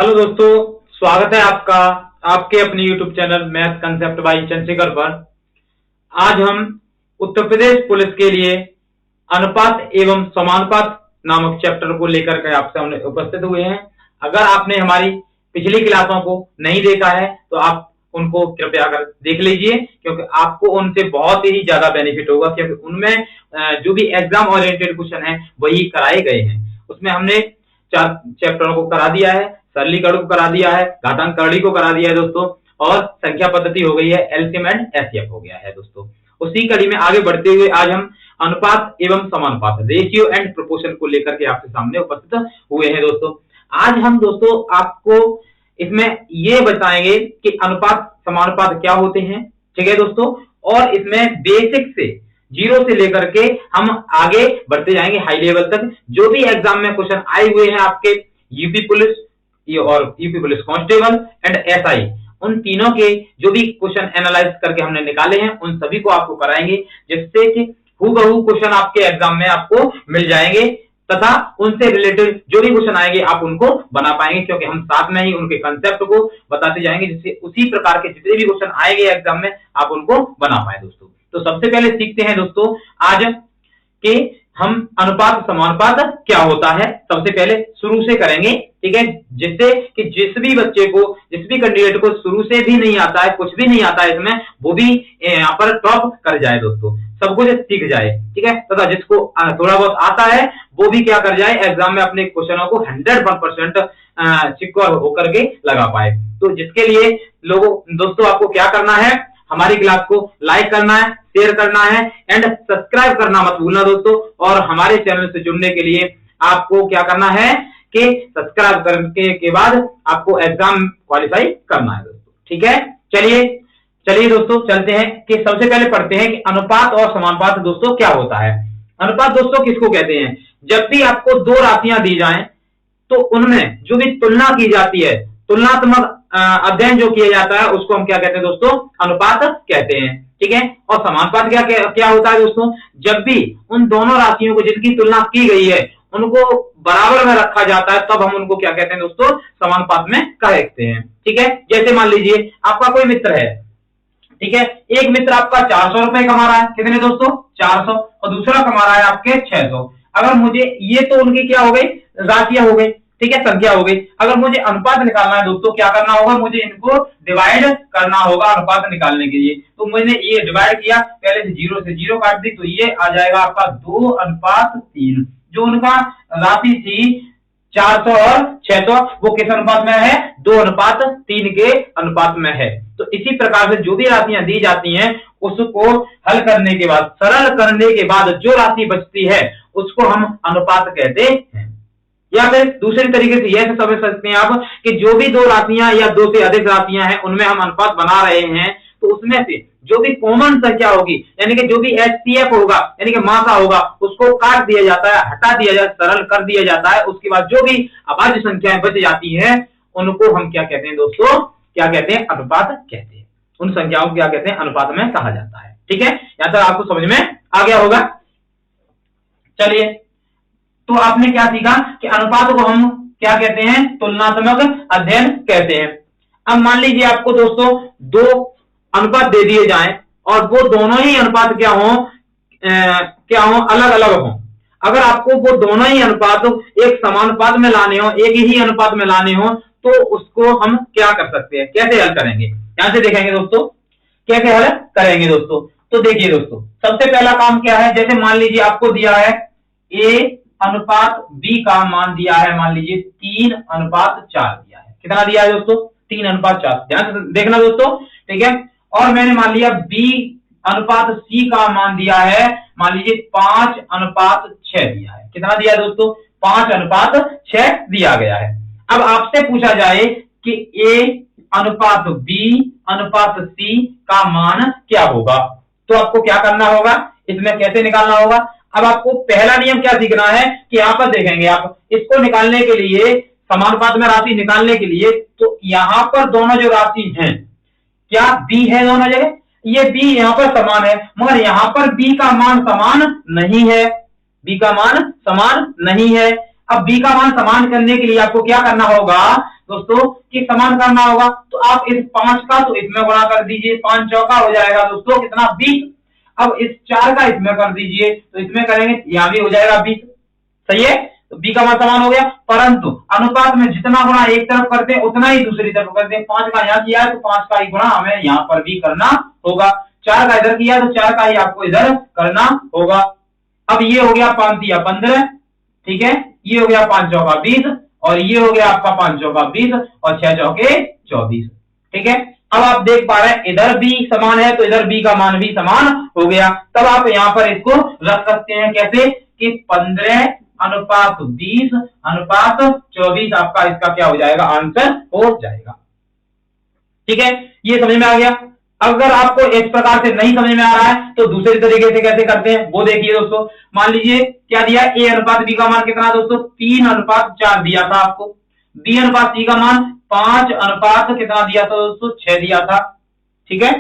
Hello दोस्तों, स्वागत है आपका आपके अपने YouTube channel math concept by Chandrashekhar पर। आज हम उत्तर प्रदेश पुलिस के लिए अनुपात एवं समानुपात नामक चैप्टर को लेकर के आपसे हमने उपस्थित हुए हैं। अगर आपने हमारी पिछली क्लासों को नहीं देखा है तो आप उनको कृपया कर देख लीजिए, क्योंकि आपको उनसे बहुत ही ज्यादा बेनिफिट होगा, क्योंकि उनमें जो भी एग्जाम ओरिएंटेड क्वेश्चन है वही कराए गए हैं। उसमें हमने 4 चैप्टरों को करा दिया है, सरलीकरण को करा दिया है, घातांकरण को करा दिया है दोस्तों, और संख्या पद्धति हो गई है, एलसीएम एंड एचसीएफ हो गया है दोस्तों। उसी कड़ी में आगे बढ़ते हुए आज हम अनुपात एवं समानुपात रेशियो एंड प्रोपोर्शन को लेकर के आपके सामने उपस्थित हुए हैं दोस्तों। आज हम दोस्तों आपको इसमें ये बताएंगे कि अनुपात समानुपात क्या होते हैं, ठीक है दोस्तों, और इसमें बेसिक से 0 से लेकर के हम आगे बढ़ते जाएंगे हाई लेवल तक। जो भी एग्जाम में क्वेश्चन आए हुए हैं आपके यूपी पुलिस और UP police constable and SI, उन तीनों के जो भी क्वेश्चन एनालाइज करके हमने निकाले हैं उन सभी को आपको कराएंगे, जिससे कि हूबहू क्वेश्चन आपके एग्जाम में आपको मिल जाएंगे तथा उनसे रिलेटेड जो भी क्वेश्चन आएंगे आप उनको बना पाएंगे, क्योंकि हम साथ में ही उनके कंसेप्ट को बताते जाएंगे, जिससे उसी प्रकार के जितने भी क्वेश्चन आएंगे एग्जाम में आप उनको बना पाए दोस्तों। तो सबसे पहले सीखते हैं दोस्तों आज कि हम अनुपात समानुपात क्या होता है। सबसे पहले शुरू से करेंगे, ठीक है, जिससे कि जिस भी बच्चे को, जिस भी कैंडिडेट को शुरू से भी नहीं आता है, कुछ भी नहीं आता है इसमें, वो भी यहाँ पर टॉप कर जाए दोस्तों, सब कुछ सीख जाए, ठीक है, तथा जिसको थोड़ा बहुत आता है वो भी क्या कर जाए, एग्जाम में अपने क्वेश्चनों को 100% सिक्योर होकर के लगा पाए। तो जिसके लिए लोगों दोस्तों आपको क्या करना है, हमारी क्लास को लाइक करना है, शेयर करना है एंड सब्सक्राइब करना मत भूलना दोस्तों। और हमारे चैनल से जुड़ने के लिए आपको क्या करना है कि सब्सक्राइब करने के बाद आपको एग्जाम क्वालिफाई करना है दोस्तों, ठीक है। चलिए दोस्तों चलते हैं कि सबसे पहले पढ़ते हैं कि अनुपात और समानुपात दोस्तों क्या होता है। अनुपात दोस्तों किसको कहते हैं? जब भी आपको दो राशियां दी जाएं तो उनमें जो भी तुलना की जाती है, तुलनात्मक अध्ययन जो किया जाता है उसको हम क्या कहते हैं दोस्तों, अनुपात कहते हैं, ठीक है। और समानुपात क्या होता है दोस्तों? जब भी उन दोनों राशियों को जिनकी तुलना की गई है उनको बराबर में रखा जाता है तब हम उनको क्या कहते हैं दोस्तों, समानुपात में कहते हैं, ठीक है। जैसे मान लीजिए आपका कोई मित्र है, ठीक है, एक मित्र आपका 400 रुपए कमा रहा है, कितने दोस्तों, 400, और दूसरा कमा रहा है आपके 600। अगर मुझे, ये तो उनकी क्या हो गई, राशियां हो गई, ठीक है, संख्या हो गई। अगर मुझे अनुपात निकालना है दोस्तों, क्या करना होगा, मुझे इनको डिवाइड करना होगा अनुपात निकालने के लिए। तो मैंने ये डिवाइड किया, पहले से 0 से 0 काट दी, तो ये आ जाएगा आपका 2:3। जो उनका राशि थी 400 और 600 वो किस अनुपात में है, 2:3 के अनुपात में है। तो इसी प्रकार से जो भी राशियां दी जाती हैं उसको हल करने के बाद, सरल करने के बाद जो राशि बचती है उसको हम अनुपात कहते हैं। या फिर दूसरे तरीके से यह समझ सकते हैं आप कि जो भी दो राशियां या दो से अधिक राशियां हैं उनमें हम अनुपात बना रहे हैं, तो उसमें से जो भी कॉमन संख्या होगी, यानी कि जो भी एचसीएफ होगा, यानी कि मासा होगा, उसको काट दिया जाता है, हटा दिया जाता है, सरल कर दिया जाता है। उसके बाद जो भी अभाज्य संख्याएं बच जाती हैं उनको हम क्या कहते हैं दोस्तों, क्या कहते हैं, अनुपात कहते हैं। उन संख्याओं को क्या कहते हैं, अनुपात में कहा जाता है, ठीक है। यहां तक आपको समझ में आ गया होगा। चलिए, तो आपने क्या सीखा कि अनुपात को हम क्या कहते हैं, तुलनात्मक अध्ययन कहते हैं। अब मान लीजिए आपको दोस्तों दो अनुपात दे दिए जाएं और वो दोनों ही अनुपात क्या हो, अलग अलग हो। अगर आपको वो दोनों ही अनुपात एक समानुपात में लाने हो, एक ही अनुपात में लाने हो, तो उसको हम क्या कर सकते हैं, कैसे हल करेंगे, यहां से देखेंगे दोस्तों कैसे हल करेंगे दोस्तों। तो देखिए दोस्तों, सबसे पहला काम क्या है, जैसे मान लीजिए आपको दिया है ए अनुपात बी का मान दिया है, मान लीजिए 3:4 दिया है। कितना दिया है दोस्तों, 3:4। ध्यान से देखना दोस्तों, ठीक है। और मैंने मान लिया बी अनुपात सी का मान दिया है, मान लीजिए 5:6 दिया है। कितना दिया है दोस्तों, 5:6 दिया गया है। अब आपसे पूछा जाए कि ए अनुपात बी अनुपात सी का मान क्या होगा, तो आपको क्या करना होगा, इसमें कैसे निकालना होगा। अब आपको पहला नियम क्या सीखना है कि यहां पर देखेंगे आप, इसको निकालने के लिए, समानुपात में राशि निकालने के लिए, तो यहां पर दोनों जो राशि हैं, क्या बी है दोनों जगह, ये बी यहां पर समान है, मगर यहां पर बी का मान समान नहीं है, बी का मान समान नहीं है। अब b का मान समान करने के लिए आपको क्या करना होगा दोस्तों कि समान करना होगा, तो आप इस 5 का तो इसमें गुणा कर दीजिए, 5 चौका हो जाएगा दोस्तों कितना 20। अब इस 4 का इसमें कर दीजिए तो इसमें करेंगे यहां भी हो जाएगा 20। सही है, तो b का मान समान हो गया, परंतु अनुपात में जितना गुणा एक तरफ करते हैं उतना ही दूसरी तरफ करते हैं। 5 का यहां किया है तो 5 का ही गुणा हमें यहां पर भी करना होगा, 4 का इधर किया तो 4 का ही आपको इधर करना होगा। अब ये हो गया 5 या 15, ठीक है, ये हो गया 5 चौका 20 और ये हो गया आपका 5 चौका 20 और 6 चौके 24। ठीक है, अब आप देख पा रहे हैं इधर भी समान है तो इधर b का मान भी समान हो गया। तब आप यहां पर इसको रख सकते हैं कैसे कि 15 अनुपात 20 अनुपात 24 आपका इसका क्या हो जाएगा आंसर हो जाएगा। ठीक है, ये समझ में आ गया। अगर आपको इस प्रकार से नहीं समझ में आ रहा है तो दूसरे तरीके से कैसे करते हैं वो देखिए दोस्तों। मान लीजिए क्या दिया a अनुपात b का मान कितना दोस्तों 3 अनुपात 4 दिया था आपको, b अनुपात c का मान 5 अनुपात कितना दिया था दोस्तों 6 दिया था। ठीक है,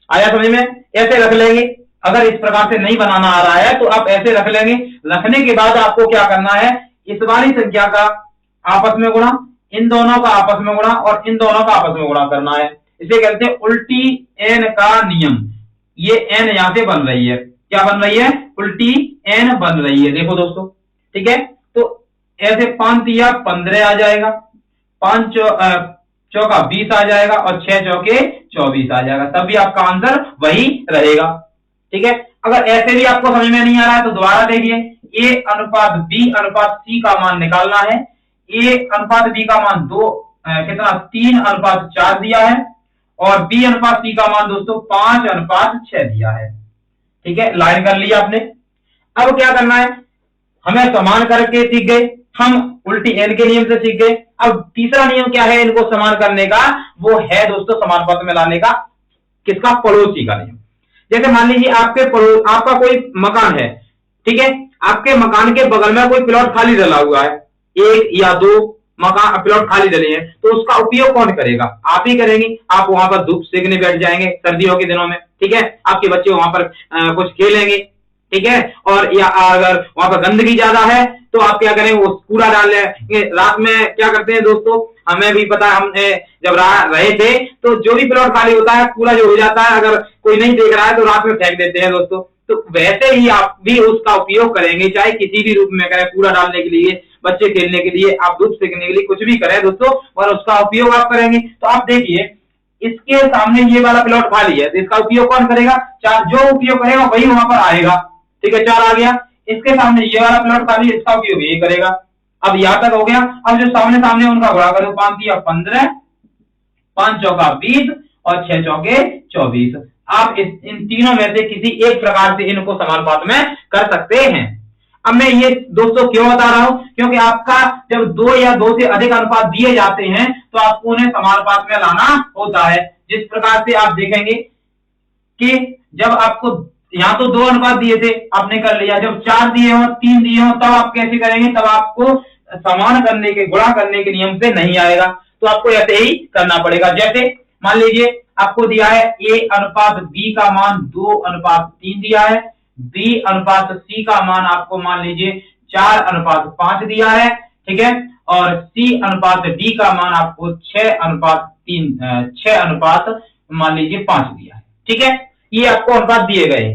आया समझ में, ऐसे रख लेंगे। अगर इस प्रकार से नहीं बनाना आ रहा है तो आप ऐसे रख लेंगे। रखने के बाद आपको क्या करना है, इस वाली संख्या का आपस में गुणा, इन दोनों का आपस में गुणा और इन दोनों का आपस में गुणा करना है। इसे कहते हैं उल्टी एन का नियम। ये एन यहां से बन रही है, क्या बन रही है उल्टी एन बन रही है, देखो दोस्तों। ठीक है, तो ऐसे 5 या 15 आ जाएगा, 5 चौका 20 आ जाएगा और 6 चौके 24 आ जाएगा, तब भी आपका आंसर वही रहेगा। ठीक है, अगर ऐसे भी आपको समझ में नहीं आ रहा है तो दोबारा देखिए, a अनुपात b अनुपात c का मान निकालना है। a अनुपात b का मान कितना 3 अनुपात 4 दिया है और b अनुपात c का मान दोस्तों 5 अनुपात 6 दिया है। ठीक है, लाइन कर लिया आपने। अब क्या करना है, हमें समान करके सीख गए, हम उल्टी एन के नियम से सीख गए। अब तीसरा नियम क्या है इनको समान करने का, वो है दोस्तों समानुपात में लाने का, किसका पड़ोसी का नियम। जैसे मान लीजिए आपका कोई मकान है, ठीक है, आपके मकान के बगल में कोई प्लॉट खाली डला हुआ है, 1 या 2 मकान प्लॉट खाली डले हैं, तो उसका उपयोग कौन करेगा, आप ही करेंगे। आप वहां पर धूप सेकने बैठ जाएंगे सर्दियों के दिनों में, ठीक है, आपके बच्चे वहां पर कुछ खेलेंगे, ठीक है, और या अगर वहां पर गंदगी ज्यादा है तो आप क्या करेंगे, वो कूड़ा डाल लेंगे। रात में क्या करते हैं दोस्तों, हमें भी पता है, हम जब रहे थे तो जो भी प्लॉट खाली होता है कूड़ा जो हो जाता है, अगर कोई नहीं देख रहा है तो रात में फेंक देते हैं दोस्तों। तो वैसे ही आप भी उसका उपयोग करेंगे, चाहे किसी भी रूप में करें, कूड़ा डालने के लिए, बच्चे खेलने के लिए, आप धूप सेकने के लिए, कुछ भी करें दोस्तों, और उसका उपयोग आप करेंगे। तो आप देखिए इसके सामने ये वाला प्लॉट खाली है तो इसका उपयोग कौन करेगा, जो उपयोग करेगा वही वहां पर आएगा। ठीक है, 4 आ गया। इसके सामने ये वाला प्लॉट खाली है, इसका उपयोग ये करेगा। अब यहां तक हो गया। अब जो सामने सामने उनका गुणा करो, 5 या 15, 5 चौका 20 और 6 चौके 24। आप इन तीनों में से किसी एक प्रकार से इनको समानुपात में कर सकते हैं। अब मैं ये दोस्तों क्यों बता रहा हूं, क्योंकि आपका जब 2 या 2 से अधिक अनुपात दिए जाते हैं तो आपको उन्हें समानुपात में लाना होता है। जिस प्रकार से आप देखेंगे कि जब आपको यहां तो 2 अनुपात दिए थे आपने कर लिया, जब 4 दिए हो 3 दिए हो तब आप कैसे करेंगे, तब आपको समान करने के गुणा करने के नियम से नहीं आएगा, तो आपको ऐसे ही करना पड़ेगा। जैसे मान लीजिए आपको दिया है a अनुपात b का मान 2 अनुपात 3 दिया है, b अनुपात c का मान आपको मान लीजिए 4 अनुपात 5 दिया है, ठीक है, और c अनुपात d का मान आपको 6 अनुपात मान लीजिए 5 दिया है। ठीक है, ये आपको अनुपात दिए गए।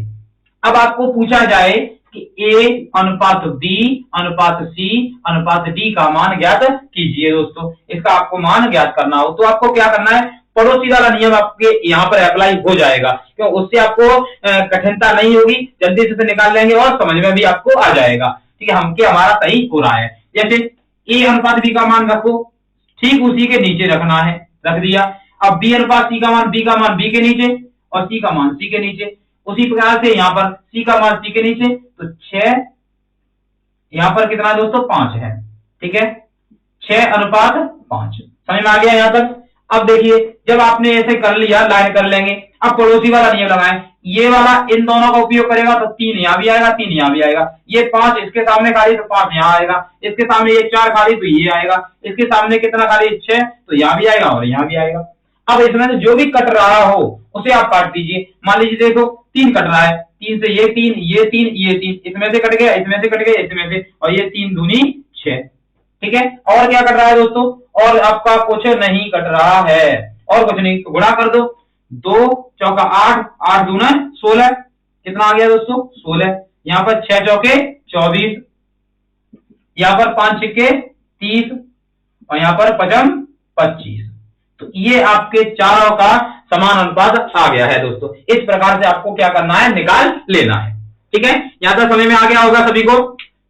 अब आपको पूछा जाए कि a अनुपात b अनुपात c अनुपात d का मान ज्ञात कीजिए दोस्तों, इसका आपको मान ज्ञात करना हो तो आपको क्या करना है, पड़ोसी वाला नियम आपके यहाँ पर अप्लाई हो जाएगा, क्यों उससे आपको कठिनता नहीं होगी, जल्दी से निकाल लेंगे और समझ में भी आपको आ जाएगा। ठीक है, हमारा सही हो रहा है। जैसे a अनुपात b का मान रखो, ठीक उसी के नीचे रखना है, रख दिया। अब b अनुपात c का मान b के नीचे और c का मान c के नीचे, उसी प्रकार से यहाँ पर c का मान c के नीचे, तो 6 यहाँ पर कितना दोस्तों 5 है। ठीक है, 6 अनुपात 5, समझ में आ गया यहाँ तक। अब देखिए जब आपने ऐसे कर लिया, लाइन कर लेंगे। अब पड़ोसी वाला नियम लगाएं, ये वाला इन दोनों का उपयोग करेगा तो 3 यहाँ भी आएगा, 3 यहाँ भी आएगा। ये 5 इसके सामने खाली तो 5 यहाँ आएगा, इसके सामने ये 4 खाली तो ये आएगा, इसके सामने कितना खाली 6 तो यहाँ भी आएगा और यहाँ भी आएगा। अब इसमें से जो भी कट रहा हो उसे आप काट दीजिए। मान लीजिए देखो 3 कट रहा है, 3 से ये 3, ये 3, ये 3, इसमें से कट गया, इसमें से कट गया, इसमें से, और ये 3 दूनी 6। ठीक है, और क्या कट रहा है दोस्तों, और आपका कुछ नहीं कट रहा है, और कुछ नहीं, तो गुणा कर दो, 2 चौका 8, 8 दूना 16, कितना आ गया दोस्तों 16। यहाँ पर 6 चौके 24, यहाँ पर 5 छिक्के 30, और यहाँ पर 5 25। तो ये आपके चारों का समान अनुपात आ गया है दोस्तों। इस प्रकार से आपको क्या करना है, निकाल लेना है। ठीक है, यहां तक समझ में आ गया होगा सभी को।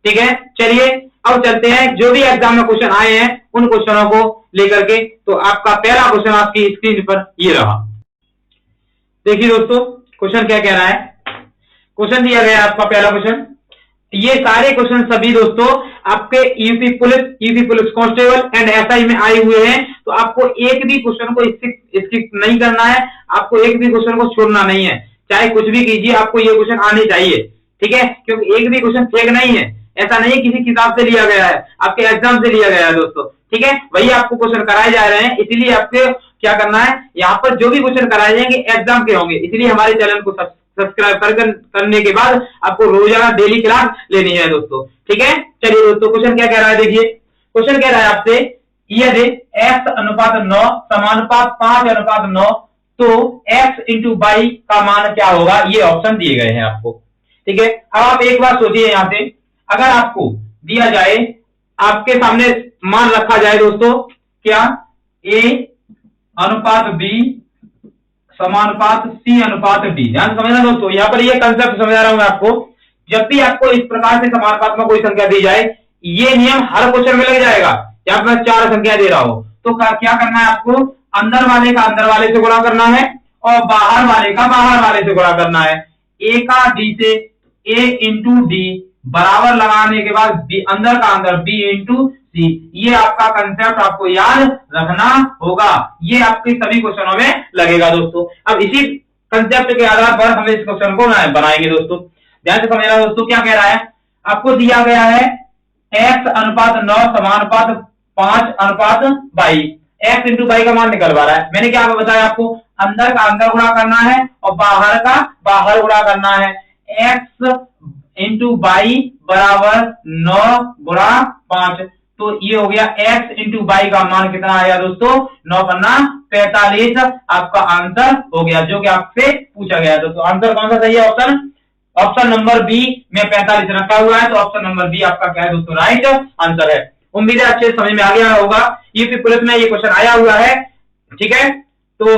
ठीक है, चलिए अब चलते हैं जो भी एग्जाम में क्वेश्चन आए हैं उन क्वेश्चनों को लेकर के। तो आपका पहला क्वेश्चन आपकी स्क्रीन पर ये रहा। देखिए दोस्तों, क्वेश्चन क्या कह रहा है। क्वेश्चन दिया गया है आपका पहला क्वेश्चन। ये सारे क्वेश्चन सभी दोस्तों आपके UP police constable and SI में आए हुए हैं। तो आपको एक भी क्वेश्चन को स्किप नहीं करना है, आपको एक भी क्वेश्चन को छोड़ना नहीं है, चाहे कुछ भी कीजिए, आपको ये क्वेश्चन आने चाहिए। ठीक है, क्योंकि एक भी क्वेश्चन फेक नहीं है, ऐसा नहीं किसी किताब से लिया गया है, आपके एग्जाम से लिया गया है दोस्तों। ठीक है, वही आपको क्वेश्चन कराए जा रहे हैं, इसीलिए आपको क्या करना है, यहाँ पर जो भी क्वेश्चन कराए जाएंगे एग्जाम के होंगे, इसलिए हमारे चैनल को सब्सक्राइब करने के बाद आपको रोजाना डेली क्लास लेनी है दोस्तों। ठीक है, चलिए दोस्तों, क्वेश्चन क्या कह रहा है, देखिए क्वेश्चन कह रहा है आपसे, यदि x अनुपात 9 समानुपात 5 अनुपात 9 तो x इंटू बाई का मान क्या होगा। ये ऑप्शन दिए गए हैं आपको। ठीक है, अब आप एक बार सोचिए, यहां से अगर आपको दिया जाए, आपके सामने मान रखा जाए दोस्तों, क्या a अनुपात b समानुपात c अनुपात d। ध्यान समझना दोस्तों, यहां पर ये कंसेप्ट समझा रहा हूं मैं आपको। जब भी आपको इस प्रकार से समानुपात में कोई संख्या दी जाए, ये नियम हर क्वेश्चन में लग जाएगा। यहाँ मैं 4 संख्या दे रहा हूं, तो क्या करना है आपको, अंदर वाले का अंदर वाले से गुणा करना है और बाहर वाले का बाहर वाले से गुणा करना है। a का d से a इंटू डी बराबर लगाने के बाद अंदर का अंदर b इंटू सी। ये आपका कंसेप्ट आपको याद रखना होगा, ये आपके सभी क्वेश्चनों में लगेगा दोस्तों। अब इसी कंसेप्ट के आधार पर हम इस क्वेश्चन को बनाएंगे दोस्तों। ध्यान से समझना दोस्तों, क्या कह रहा है, आपको दिया गया है x अनुपात 9 समानुपात 5 अनुपात 22, x इंटू बाई का मान निकलवा रहा है। मैंने क्या बताया आपको, अंदर का अंदर गुणा करना है और बाहर का बाहर गुणा करना है। x इंटू बाई बराबर 9 गुणा 5, तो ये हो गया x इंटू बाई का मान कितना आया दोस्तों, 9 पन्ना 45 आपका आंसर हो गया, जो कि आपसे पूछा गया। दोस्तों आंसर कौन सा सही है, ऑप्शन नंबर बी में 45 रखा हुआ है, तो ऑप्शन नंबर बी आपका क्या है दोस्तों, राइट आंसर है। उम्मीद है अच्छे समझ में आ गया होगा, यूपी पुलिस में ये क्वेश्चन आया हुआ है। ठीक है, तो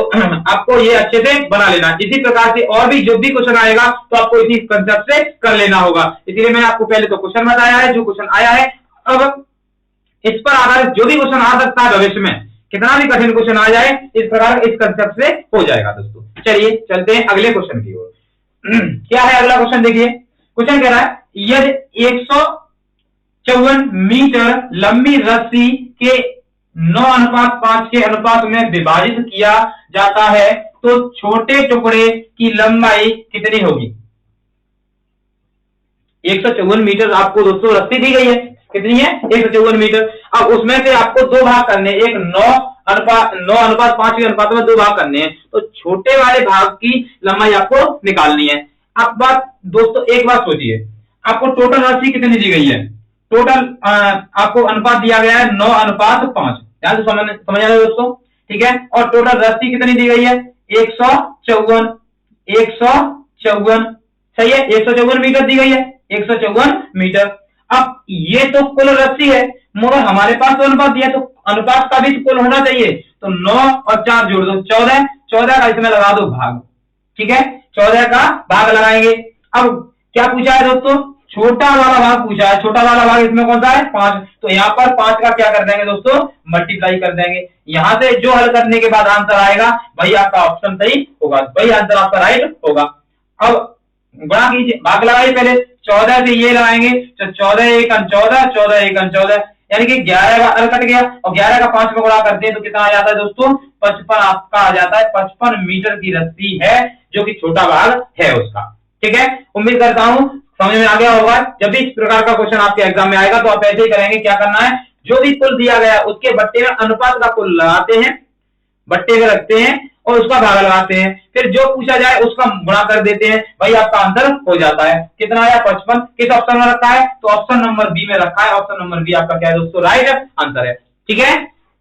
आपको ये अच्छे से बना लेना। इसी प्रकार से और भी जो भी क्वेश्चन आएगा तो आपको इसी कंसेप्ट से कर लेना होगा। इसलिए मैंने आपको पहले तो क्वेश्चन बताया है, जो क्वेश्चन आया है, अब इस पर आधारित जो भी क्वेश्चन आ सकता है भविष्य में, कितना भी कठिन क्वेश्चन आ जाए, इस प्रकार इस कंसेप्ट से हो जाएगा दोस्तों। चलिए चलते हैं अगले क्वेश्चन की ओर। क्या है अगला क्वेश्चन, देखिए क्वेश्चन कह रहा है, यदि 154 मीटर लंबी रस्सी के 9:5 के अनुपात में विभाजित किया जाता है तो छोटे टुकड़े की लंबाई कितनी होगी। 154 मीटर आपको दोस्तों रस्सी दी गई है, कितनी है 154 मीटर। अब उसमें से आपको 2 भाग करने, एक 9:5 के अनुपात में 2 भाग करने हैं, तो छोटे वाले भाग की लंबाई आपको निकालनी है। अब बात दोस्तों एक बात सोचिए, आपको टोटल राशि कितनी दी गई है, टोटल आपको अनुपात दिया गया है 9:5, ध्यान से समझना दोस्तों। ठीक है, और टोटल राशि कितनी दी गई है 154 सही है, 154 मीटर दी गई है, 154 मीटर। अब ये तो कुल रस्सी है, मगर हमारे पास तो अनुपात दिया, तो अनुपात का भी कुल होना चाहिए, तो 9 और 4 जोड़ दो 14 का इसमें लगा दो भाग। ठीक है, 14 का भाग लगाएंगे। अब क्या पूछा है दोस्तों, छोटा वाला भाग पूछा है, छोटा वाला भाग इसमें कौन सा है 5, तो यहाँ पर 5 का क्या कर देंगे दोस्तों, मल्टीप्लाई कर देंगे। यहां से जो हल करने के बाद आंसर आएगा वही आपका ऑप्शन सही होगा, वही आंसर आपका राइट होगा। अब गुणा कीजिए, भाग लगाइए, पहले 14 से ये लगाएंगे तो 14 1 14, 14 1 14, यानी कि 11 का अल कट गया, और 11 का 5 में गुणा करते हैं तो कितना आ जाता है दोस्तों, 55 आपका आ जाता है। 55 मीटर की रस्सी है, जो कि छोटा भाग है उसका। ठीक है, उम्मीद करता हूं समझ में आ गया होगा। जब भी इस प्रकार का क्वेश्चन आपके एग्जाम में आएगा तो आप ऐसे ही करेंगे, क्या करना है, जो भी कुल दिया गया उसके बट्टे में अनुपात का कुल लगाते हैं, बट्टे में रखते हैं, और उसका भाग लगाते हैं, फिर जो पूछा जाए उसका गुणा कर देते हैं, वही आपका आंसर हो जाता है। कितना आया 55। किस ऑप्शन में रखा है? तो ऑप्शन नंबर बी में रखा है। ऑप्शन नंबर बी आपका क्या है दोस्तों? राइट आंसर है। ठीक है,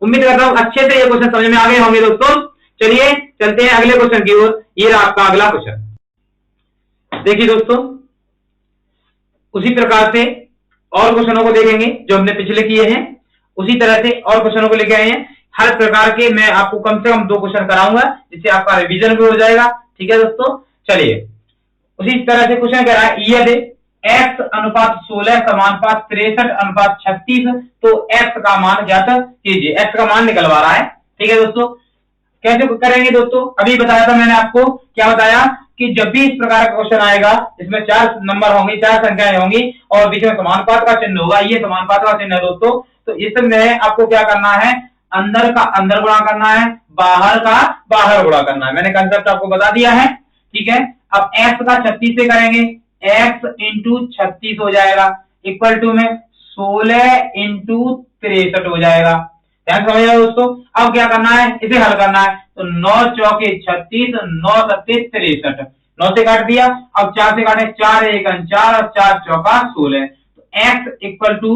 उम्मीद करता हूं अच्छे से ये क्वेश्चन समझ में आ गए होंगे दोस्तों। चलिए चलते हैं अगले क्वेश्चन की ओर। ये रहा आपका अगला क्वेश्चन। देखिए दोस्तों, उसी प्रकार से और क्वेश्चनों को देखेंगे जो हमने पिछले किए हैं, उसी तरह से और क्वेश्चनों को लेके आए हैं। हर प्रकार के मैं आपको कम से कम 2 क्वेश्चन कराऊंगा, जिससे आपका रिवीजन भी हो जाएगा। ठीक है दोस्तों, चलिए उसी तरह से क्वेश्चन कह रहा है, यदि x अनुपात 16 समानुपात 63 अनुपात 36, तो x का मान ज्ञात कीजिए। x का मान निकलवा रहा है। ठीक है दोस्तों, कैसे करेंगे दोस्तों? अभी बताया था मैंने आपको, क्या बताया कि जब भी इस प्रकार का क्वेश्चन आएगा, इसमें 4 नंबर होंगे, 4 संख्याएं होंगी और बीच में समानुपात का चिन्ह होगा, ये समानुपात का चिन्ह है दोस्तों। तो इसमें आपको क्या करना है? अंदर का अंदर गुणा करना है, बाहर का बाहर गुणा करना है। मैंने कंसेप्ट आपको बता दिया है। ठीक है, अब x का 36 से करेंगे, x इंटू 36 हो जाएगा, इक्वल टू में 16 इंटू 63 हो जाएगा। ध्यान समझिए दोस्तों। अब क्या करना है? इसे हल करना है। तो 9 चौके 36, 9 सत्ते 63, 9 से काट दिया। अब 4 से काटे, 4 एक 4 और 4 चौका 16। तो x इक्वल टू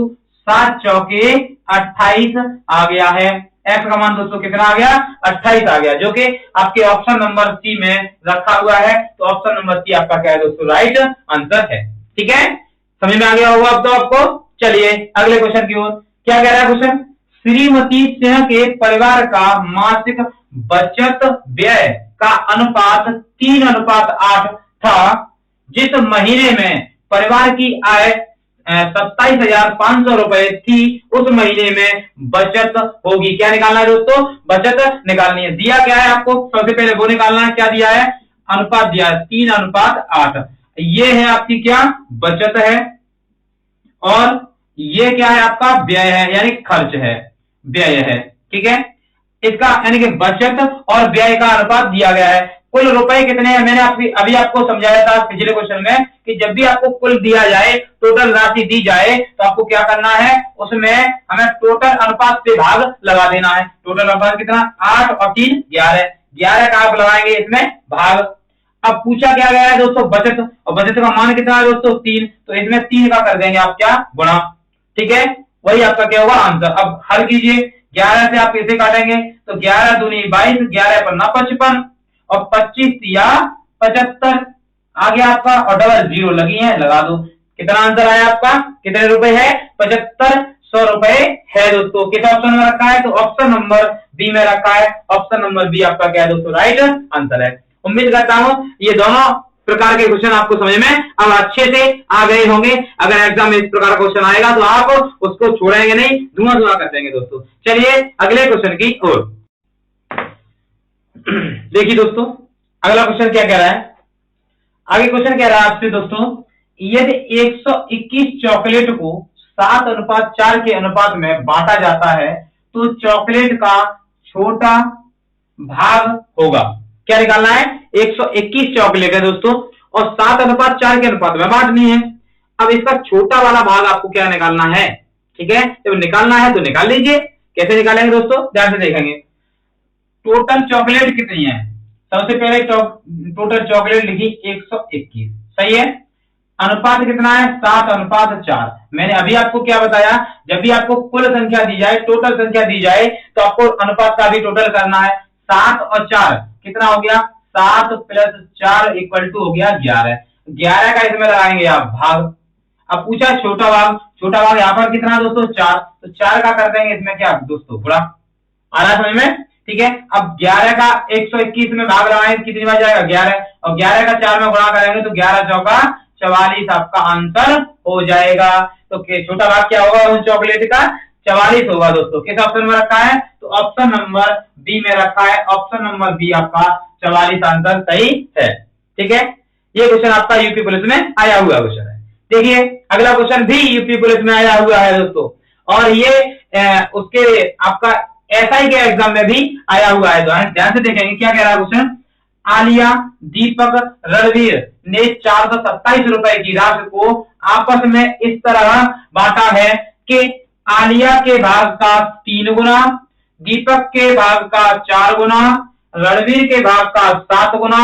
7 चौके 28 आ गया है। x का मान दोस्तों कितना आ गया? 28 आ गया, जो कि आपके ऑप्शन नंबर सी में रखा हुआ है। तो ऑप्शन नंबर सी आपका क्या है दोस्तों? राइट आंसर है। ठीक है, समझ में आ गया होगा अब तो आपको। चलिए अगले क्वेश्चन की ओर। क्या कह रहा है क्वेश्चन? श्रीमती सिंह के परिवार का मासिक बचत व्यय का अनुपात 3:8 था। जिस महीने में परिवार की आय 27,500 रुपए थी, उस महीने में बचत होगी। क्या निकालना है दोस्तों? बचत निकालनी है। दिया क्या है आपको? सबसे पहले वो निकालना है। क्या दिया है? अनुपात दिया है 3:8। ये है आपकी क्या? बचत है, और ये क्या है? आपका व्यय है, यानी खर्च है, व्यय है। ठीक है, इसका यानी कि बचत और व्यय का अनुपात दिया गया है। कुल रुपए कितने हैं? मैंने अभी आपको समझाया था पिछले क्वेश्चन में कि जब भी आपको कुल दिया जाए, टोटल राशि दी जाए, तो आपको क्या करना है? उसमें हमें टोटल अनुपात से भाग लगा देना है। टोटल अनुपात कितना? 8 और 3 11। 11 का आप लगाएंगे इसमें भाग। अब पूछा क्या गया है दोस्तों? बचत, और बचत का मान कितना है दोस्तों? 3। तो इसमें 3 का कर देंगे आप क्या? गुणा। ठीक है, वही आपका क्या होगा? आंसर। अब हल कीजिए। 11 से आप कैसे काटेंगे? तो 11 दूनी 22, 11 पर 9 55, और 25 या 75 आ गया आपका, और डबल जीरो लगी है, लगा दो। कितना आंसर आया आपका? कितने रुपए है? 7500 रुपए है दोस्तों। किस ऑप्शन में रखा है? तो ऑप्शन नंबर बी में रखा है। ऑप्शन नंबर बी आपका क्या है दोस्तों? राइट आंसर है। उम्मीद करता हूं ये दोनों प्रकार के क्वेश्चन आपको समझ में अब अच्छे से आ गए होंगे। अगर एग्जाम में इस प्रकार का क्वेश्चन आएगा तो आप उसको छोड़ेंगे नहीं, धुआं धुआं कर देंगे दोस्तों। चलिए अगले क्वेश्चन की ओर। देखिए दोस्तों, अगला क्वेश्चन क्या कह रहा है? आगे क्वेश्चन कह रहा है आपसे दोस्तों, यदि 121 चॉकलेट को 7:4 के अनुपात में बांटा जाता है, तो चॉकलेट का छोटा भाग होगा। क्या निकालना है? 121 चॉकलेट है दोस्तों, और 7:4 के अनुपात में बांटनी है। अब इसका छोटा वाला भाग आपको क्या निकालना है? ठीक है, जब निकालना है तो निकाल लीजिए। कैसे निकालेंगे दोस्तों? ध्यान से देखेंगे। टोटल चॉकलेट कितनी है? सबसे पहले टोटल चॉकलेट लिखी 121, सही है। अनुपात कितना है? 7:4। मैंने अभी आपको क्या बताया? जब भी आपको कुल संख्या दी जाए, टोटल संख्या दी जाए, तो आपको अनुपात का भी टोटल करना है। 7 और 4 कितना हो गया? 7 प्लस 4 इक्वल टू हो गया 11। 11 का इसमें लगाएंगे आप भाग। अब पूछा छोटा भाग, छोटा भाग यहाँ पर कितना दोस्तों? 4। तो 4 का कर देंगे इसमें क्या दोस्तों? गुणा। आ रहा समझ में? ठीक है, अब 11 का 121 में भाग लगाएंगे, कितनी बार जाएगा? 11, और 11 का 4 में गुणा करेंगे तो 11 चौका 44 आपका आंसर हो जाएगा। तो छोटा भाग क्या होगा उस चॉकलेट का? 44 होगा दोस्तों। किस ऑप्शन में रखा है? तो ऑप्शन नंबर बी में रखा है। ऑप्शन नंबर बी आपका 44 आंसर सही है। ठीक है, ये क्वेश्चन आपका यूपी पुलिस में आया हुआ क्वेश्चन है। देखिए अगला क्वेश्चन भी यूपी पुलिस में आया हुआ है दोस्तों, और ये उसके आपका एसआई के एग्जाम में भी आया हुआ है। ध्यान से देखेंगे क्या कह रहा है क्वेश्चन। आलिया, दीपक, रणवीर ने 427 रुपए की राशि को आपस में इस तरह बांटा है कि आलिया के भाग का 3 गुना, दीपक के भाग का 4 गुना, रणवीर के भाग का 7 गुना।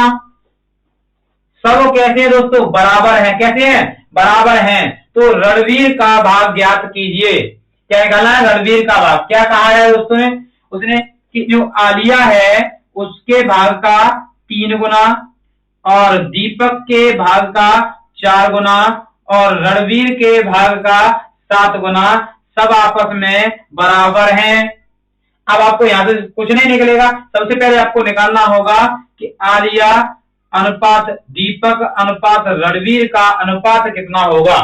सब कैसे हैं दोस्तों? बराबर हैं। कैसे हैं? बराबर हैं। तो रणवीर का भाग ज्ञात कीजिए। क्या निकालना है? रणवीर का भाग। क्या कहा है दोस्तों ने? उसने कि जो आलिया है उसके भाग का 3 गुना और दीपक के भाग का 4 गुना और रणवीर के भाग का 7 गुना, सब आपस में बराबर हैं। अब आपको यहां से कुछ नहीं निकलेगा। सबसे पहले आपको निकालना होगा कि आलिया अनुपात दीपक अनुपात रणवीर का अनुपात कितना होगा।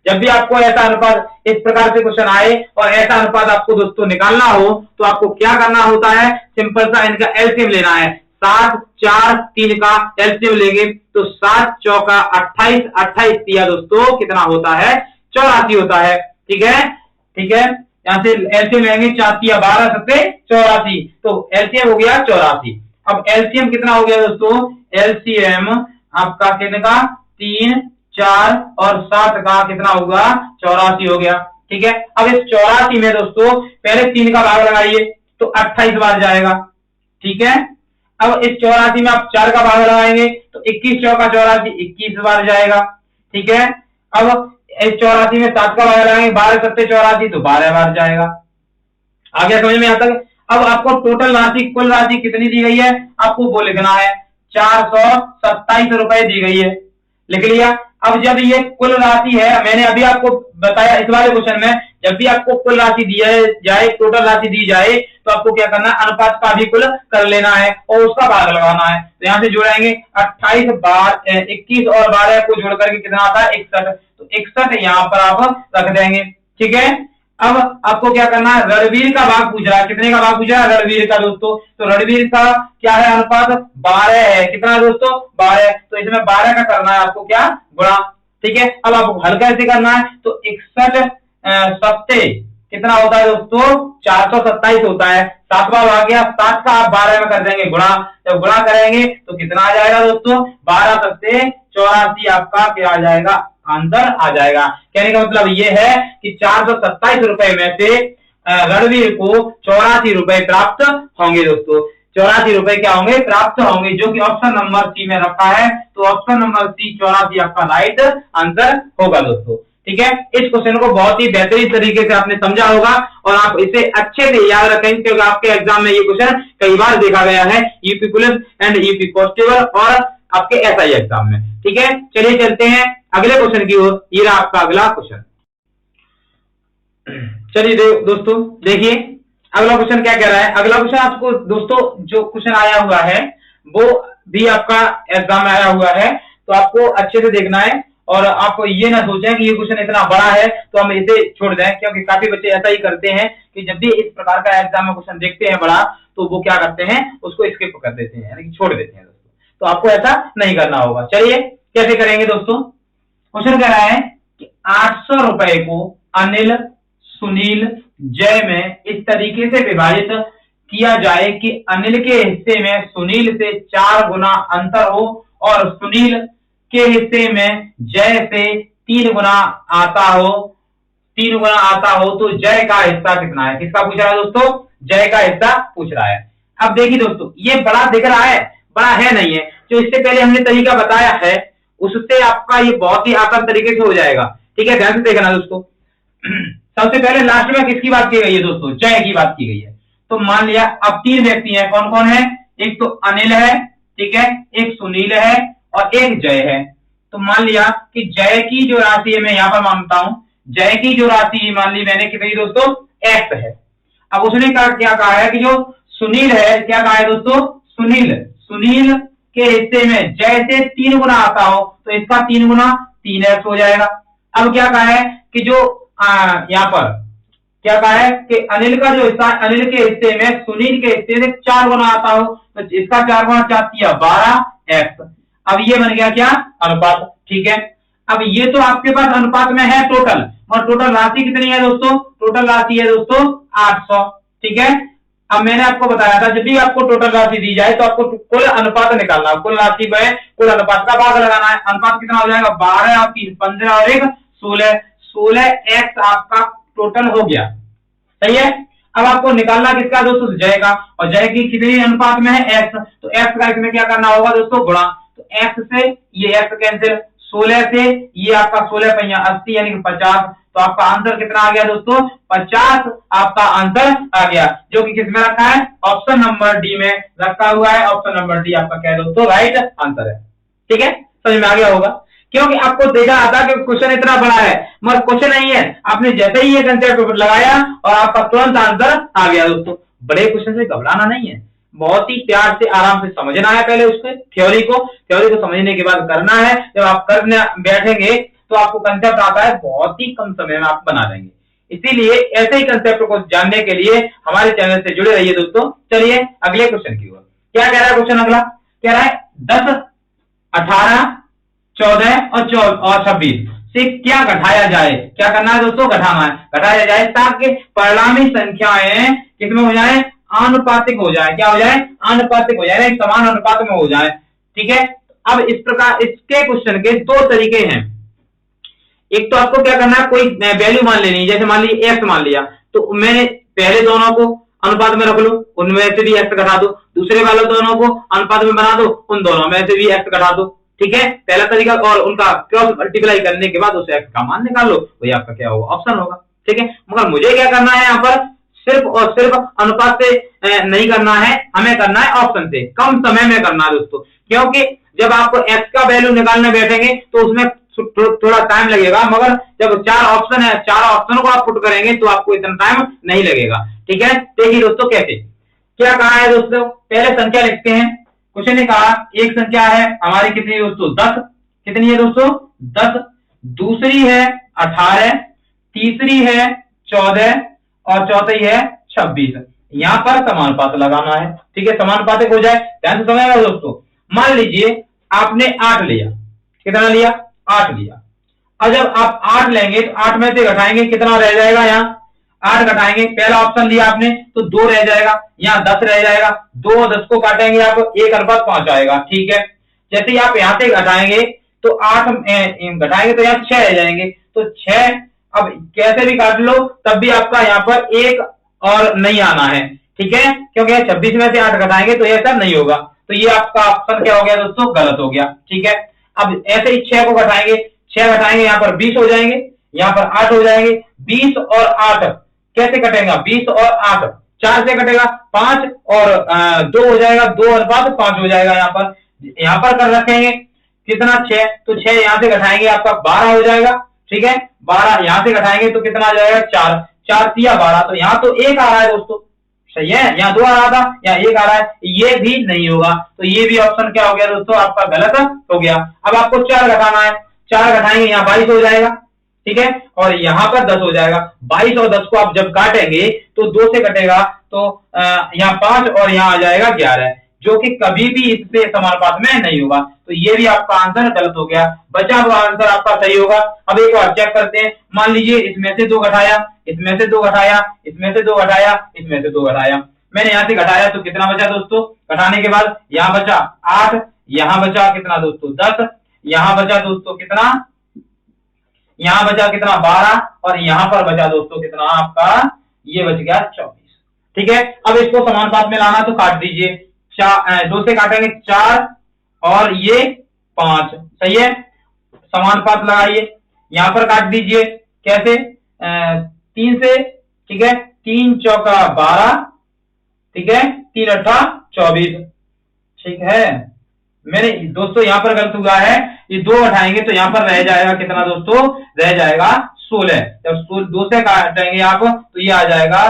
जब भी आपको ऐसा अनुपात इस प्रकार से क्वेश्चन आए और ऐसा अनुपात आपको दोस्तों निकालना हो तो आपको क्या करना होता है? सिंपल सा इनका एलसीएम लेना है। 7 4 3 का एलसीएम लेंगे तो 7 चौका 28, 28 दिया दोस्तों कितना होता है? 84 होता है। ठीक है, ठीक है। यहां से एलसीएम लेंगे 4 या 12 सत्ते 84, तो एलसीएम हो गया 84। अब एलसीएम कितना हो गया दोस्तों? एलसीएम आपका कितने का? 3 4 और 7 का कितना होगा? 84 हो गया। ठीक है। अब इस 84 में दोस्तों पहले 3 का भाग लगाइए तो 28 बार जाएगा। ठीक है। अब इस 84 में आप 4 का भाग लगाएंगे तो 21 चौका 84, 21 बार जाएगा। ठीक है। अब इस 84 में 7 का भाग लगाएंगे, 12 सत्ते 84 तो 12 बार जाएगा। आ गया समझ में? यहां तक। अब आपको टोटल राशि कुल राशि कितनी दी गई है आपको वो लिखना है। 427 रुपए दी गई है। लिख लिया। अब जब ये कुल राशि है, मैंने अभी आपको बताया इस वाले क्वेश्चन में, जब भी आपको कुल राशि दी जाए टोटल राशि दी जाए तो आपको क्या करना है? अनुपात का भी कुल कर लेना है और उसका भाग लगाना है। तो यहां से जोड़ेंगे 28 बार 21 और 12 को जोड़ करके कितना आता है? 61। तो 61 यहां पर आप रख देंगे। ठीक है। अब आपको क्या करना है? रणवीर का भाग पूछ रहा है। कितने का भाग पूछ रहा है? रणवीर का दोस्तों। तो रणवीर का क्या है? अनुपात 12 है। कितना दोस्तों? 12। तो इसमें 12 का करना है आपको क्या? गुणा। ठीक है। अब आपको हल कैसे करना है? तो 61 सत्ते कितना होता है दोस्तों? 427 होता है। 7वां भाग गया, 7 का आप 12 में कर देंगे गुणा। जब गुणा करेंगे तो कितना आ जाएगा दोस्तों? 12 सत्ते 84 आपका क्या आ जाएगा? आंसर आ जाएगा। कहने का मतलब ये है कि 427 रुपए में से रणवीर को 84 रुपए प्राप्त होंगे दोस्तों। 84 रुपए क्या होंगे? प्राप्त होंगे, जो कि ऑप्शन नंबर सी में रखा है। तो ऑप्शन नंबर सी 84 आपका राइट आंसर होगा दोस्तों। ठीक है। इस क्वेश्चन को बहुत ही बेहतरीन तरीके से आपने समझा होगा और आप इसे अच्छे से याद रखेंगे क्योंकि आपके एग्जाम में ये क्वेश्चन कई बार देखा गया है, UP police and UP constable और आपके एसआई एग्जाम में। ठीक है। चलिए चलते हैं अगले क्वेश्चन की ओर। ये रहा आपका अगला क्वेश्चन। चलिए दोस्तों देखिए अगला क्वेश्चन क्या कह रहा है। अगला क्वेश्चन आपको दोस्तों जो क्वेश्चन आया हुआ है वो भी आपका एग्जाम में आया हुआ है, तो आपको अच्छे से देखना है और आप ये ना सोचें कि ये क्वेश्चन इतना बड़ा है तो हम इसे छोड़ दें, क्योंकि काफी बच्चे ऐसा ही करते हैं कि जब भी इस प्रकार का एग्जाम में क्वेश्चन देखते हैं बड़ा तो वो क्या करते हैं? उसको स्किप कर देते हैं, यानी कि छोड़ देते हैं दोस्तों। तो आपको ऐसा नहीं करना होगा। चलिए कैसे करेंगे दोस्तों। क्वेश्चन कह रहा है कि 800 रुपए को अनिल, सुनील, जय में इस तरीके से विभाजित किया जाए कि अनिल के हिस्से में सुनील से 4 गुना अंतर हो और सुनील के हिस्से में जय से 3 गुना आता हो, 3 गुना आता हो, तो जय का हिस्सा कितना है? किसका पूछ रहा है दोस्तों? जय का हिस्सा पूछ रहा है। अब देखिए दोस्तों ये बड़ा दिख रहा है, बड़ा है नहीं है। जो इससे पहले हमने तरीका बताया है उससे आपका ये बहुत ही आसान तरीके से हो जाएगा। ठीक है, ध्यान से देखना दोस्तों। सबसे पहले लास्ट में किसकी बात की गई है दोस्तों? जय की बात की गई है। तो मान लिया अब 3 व्यक्ति हैं, कौन कौन है? एक तो अनिल है, ठीक है, एक सुनील है और एक जय है। तो मान लिया कि जय की जो राशि है मैं यहां पर मानता हूं, जय की जो राशि मान ली मैंने कितनी दोस्तों? x है। अब उसने क्या कहा है कि जो सुनील है, क्या कहा है दोस्तों? सुनील के हिस्से में जय से 3 गुना आता हो तो इसका 3 गुना 3x हो जाएगा। अब क्या कहा है कि जो यहाँ पर क्या कहा है कि अनिल का जो हिस्सा, अनिल के हिस्से में सुनील के हिस्से से 4 गुना आता हो तो इसका 4 गुना 4 किया 12x। अब ये बन गया क्या? अनुपात। ठीक है। अब ये तो आपके पास अनुपात में है टोटल, और टोटल राशि कितनी है दोस्तों? टोटल राशि है दोस्तों 800। ठीक है। अब मैंने आपको बताया था जब भी आपको टोटल राशि दी जाए तो आपको कुल अनुपात निकालना है। कुल राशि में कुल अनुपात का भाग लगाना है। अनुपात कितना हो जाएगा? 12 और 3 15 और 1 16 16x आपका टोटल हो गया। सही है। अब आपको निकालना किसका दोस्तों, जय का, और जय की कितनी अनुपात में है, एक्स, तो एक्स का इसमें क्या करना होगा दोस्तों, गुणा, तो एक्स से ये एक्स कैंसिल, 16 से ये आपका 16 पहिया 80 यानी कि 50, तो आपका आंसर कितना आ गया दोस्तों, 50 आपका आंसर आ गया, जो कि किसमें रखा है, ऑप्शन नंबर डी में रखा हुआ है। ऑप्शन नंबर डी आपका क्या है दोस्तों, राइट आंसर है। ठीक है, समझ में आ गया होगा, क्योंकि आपको देखा आता कि क्वेश्चन इतना बड़ा है, मगर क्वेश्चन नहीं है, आपने जैसे ही ये कंसेप्ट लगाया और आपका तुरंत आंसर आ गया दोस्तों। बड़े क्वेश्चन से घबराना नहीं है, बहुत ही प्यार से आराम से समझना है पहले उसके थ्योरी को समझने के बाद करना है। जब आप करने बैठेंगे तो आपको कंसेप्ट आता है, बहुत ही कम समय में आप बना देंगे। इसीलिए ऐसे ही कंसेप्ट को जानने के लिए हमारे चैनल से जुड़े रहिए दोस्तों। चलिए अगले क्वेश्चन की ओर, क्या कह रहा है क्वेश्चन अगला, कह रहा है 10, 18, 14 और 26 से क्या घटाया जाए, क्या करना है दोस्तों, घटाना है, घटाया जाए ताकि परिणामी संख्याएं किसमें हो जाए, आनुपातिक हो जाए, क्या हो जाए, आनुपातिक हो जाए, समान अनुपात में हो जाए। ठीक है, अब इस प्रकार इसके क्वेश्चन के दो तरीके हैं। एक तो आपको क्या करना है, कोई वैल्यू मान लेनी, जैसे मान लीजिए एक्स मान लिया, तो मैंने पहले दोनों को अनुपात में रख लो, उनमें से भी एक्स घटा दो, दूसरे वाले दोनों को अनुपात में बना दो, उन दोनों में से भी एक्स घटा दो। ठीक है, पहला तरीका, और उनका क्रॉस मल्टीप्लाई करने के बाद उस एक्स का मान निकाल लो, वही आपका क्या होगा, ऑप्शन होगा। ठीक है, मगर मुझे क्या करना है, यहाँ पर सिर्फ और सिर्फ अनुपात से नहीं करना है, हमें करना है ऑप्शन से, कम समय में करना है दोस्तों, क्योंकि जब आप एक्स का वैल्यू निकालने बैठेंगे तो उसमें थोड़ा टाइम लगेगा, मगर जब 4 ऑप्शन है, 4 ऑप्शन को आप पुट करेंगे तो आपको इतना टाइम नहीं लगेगा। ठीक है, देखिए दोस्तों कैसे, क्या कहा है दोस्तों, पहले संख्या लिखते हैं। क्वेश्चन ने कहा एक संख्या है हमारी कितनी दोस्तों, 10, कितनी है दोस्तों, 10, दूसरी है 18, तीसरी है 14 और चौथी है 26। यहां पर समानुपात लगाना है। ठीक है, समानुपातिक हो जाए, ध्यान से समझना दोस्तों। मान लीजिए आपने 8 लिया, कितना लिया, 8 लिया। अब जब आप 8 लेंगे तो 8 में से घटाएंगे, कितना रह जाएगा, यहाँ 8 घटाएंगे, पहला ऑप्शन लिया आपने तो 2 रह जाएगा, यहाँ 10 रह जाएगा, 2 और 10 को काटेंगे आप 1:5 आएगा। ठीक है, जैसे ही आप यहाँ से घटाएंगे तो 8 घटाएंगे तो यहाँ 6 रह जाएंगे, तो 6 अब कैसे भी काट लो तब भी आपका यहाँ पर 1 और नहीं आना है। ठीक है, क्योंकि 26 में से 8 घटाएंगे तो ऐसा नहीं होगा, तो ये आपका ऑप्शन क्या हो गया दोस्तों, गलत हो गया। ठीक है, अब ऐसे ही 6 को घटाएंगे, 6 घटाएंगे यहाँ पर 20 हो जाएंगे, यहाँ पर 8 हो जाएंगे, 20 और 8 कैसे कटेगा, 20 और 8 4 से कटेगा, 5 और 2 हो जाएगा, 2:5 हो जाएगा। यहाँ पर कर रखेंगे कितना, 6, तो 6 यहाँ से घटाएंगे आपका 12 हो जाएगा। ठीक है, 12 यहाँ से घटाएंगे तो कितना आ जाएगा, 4, 4 तिया 12, तो यहाँ तो 1 आ रहा है दोस्तों, सही है, यहाँ 2 आ रहा था, यहाँ 1 आ रहा है, ये भी नहीं होगा, तो ये भी ऑप्शन क्या हो गया दोस्तों, आपका गलत हो गया। अब आपको 4 घटाना है, 4 घटाएंगे यहाँ 22 हो जाएगा। ठीक है, और यहाँ पर 10 हो जाएगा, 22 और 10 को आप जब काटेंगे तो 2 से कटेगा तो यहाँ 5 और यहाँ आ जाएगा 11, जो कि कभी भी इससे समानुपात में नहीं होगा, तो ये भी आपका आंसर गलत हो गया। बचा हुआ आंसर आपका सही होगा। अब एक बार चेक करते हैं, मान लीजिए इसमें से 2 घटाया, इसमें से 2 घटाया, इसमें से 2 घटाया, इसमें से 2 घटाया, मैंने यहाँ से घटाया तो कितना बचा दोस्तों, घटाने के बाद यहाँ बचा 8, यहाँ बचा कितना दोस्तों 10, यहाँ बचा दोस्तों कितना, यहाँ बचा कितना 12, और यहाँ पर बचा दोस्तों कितना आपका, ये बच गया 24। ठीक है, अब इसको समानुपात में लाना तो काट दीजिए, 2 से काटेंगे 4 और ये 5, सही है, समानुपात लगाइए, यहाँ पर काट दीजिए कैसे, 3 से। ठीक है, 3 चौका 12, ठीक है, 3 अट्ठा 24। ठीक है, मैंने दोस्तों यहाँ पर गलत हुआ है, ये 2 उठाएंगे तो यहाँ पर रह जाएगा कितना दोस्तों, रह जाएगा 16। जब 2 से काटेंगे आप तो ये आ जाएगा,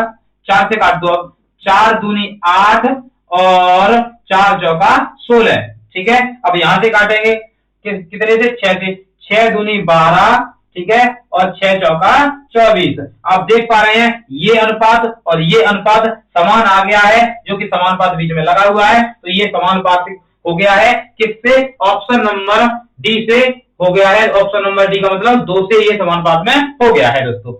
4 से काट दो, 4 दूनी 8 और 4 चौका 16। ठीक है, अब यहाँ से काटेंगे कितने से, 6 से, 6 दूनी 12, ठीक है, और 6 चौका 24। आप देख पा रहे हैं ये अनुपात और ये अनुपात समान आ गया है, जो कि समानुपात बीच में लगा हुआ है, तो ये समानुपात हो गया है किससे, ऑप्शन नंबर डी से हो गया है। ऑप्शन नंबर डी का मतलब 2 से ये समानुपात में हो गया है दोस्तों।